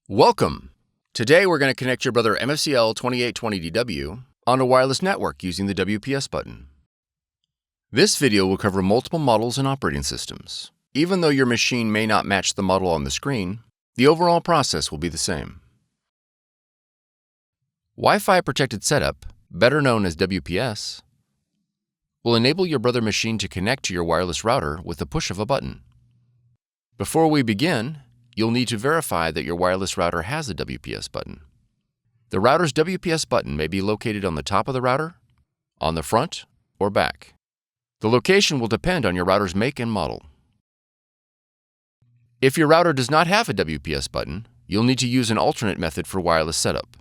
Welcome! Today we're going to connect your Brother MFC-L2820DW on a wireless network using the WPS button. This video will cover multiple models and operating systems. Even though your machine may not match the model on the screen, the overall process will be the same. Wi-Fi protected setup, better known as WPS, will enable your Brother machine to connect to your wireless router with the push of a button. Before we begin, you'll need to verify that your wireless router has a WPS button. The router's WPS button may be located on the top of the router, on the front, or back. The location will depend on your router's make and model. If your router does not have a WPS button, you'll need to use an alternate method for wireless setup.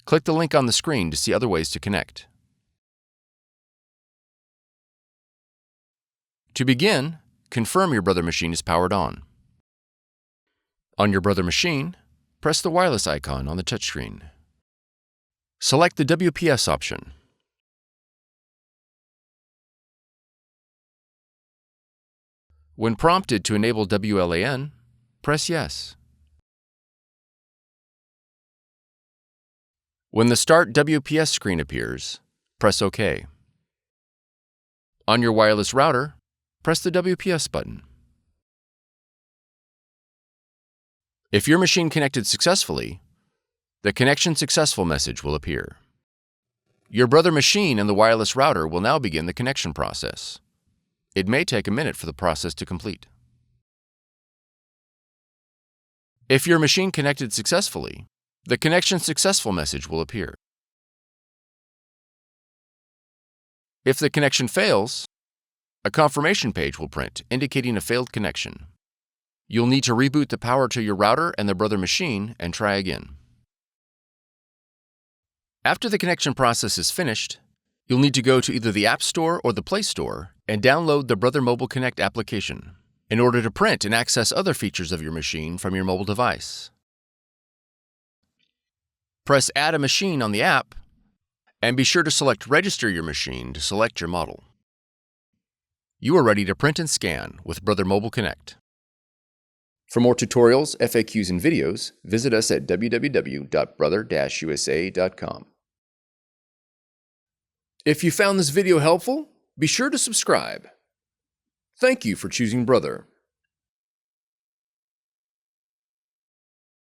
Click the link on the screen to see other ways to connect. To begin, confirm your Brother machine is powered on. On your Brother machine, press the wireless icon on the touchscreen. Select the WPS option. When prompted to enable WLAN, press Yes. When the Start WPS screen appears, press OK. On your wireless router, press the WPS button. If your machine connected successfully, the Connection Successful message will appear. Your Brother machine and the wireless router will now begin the connection process. It may take a minute for the process to complete. If your machine connected successfully, the Connection Successful message will appear. If the connection fails, a confirmation page will print indicating a failed connection. You'll need to reboot the power to your router and the Brother machine and try again. After the connection process is finished, you'll need to go to either the App Store or the Play Store and download the Brother Mobile Connect application in order to print and access other features of your machine from your mobile device. Press Add a Machine on the app and be sure to select Register your machine to select your model. You are ready to print and scan with Brother Mobile Connect. For more tutorials, FAQs, and videos, visit us at www.brother-usa.com. If you found this video helpful, be sure to subscribe. Thank you for choosing Brother.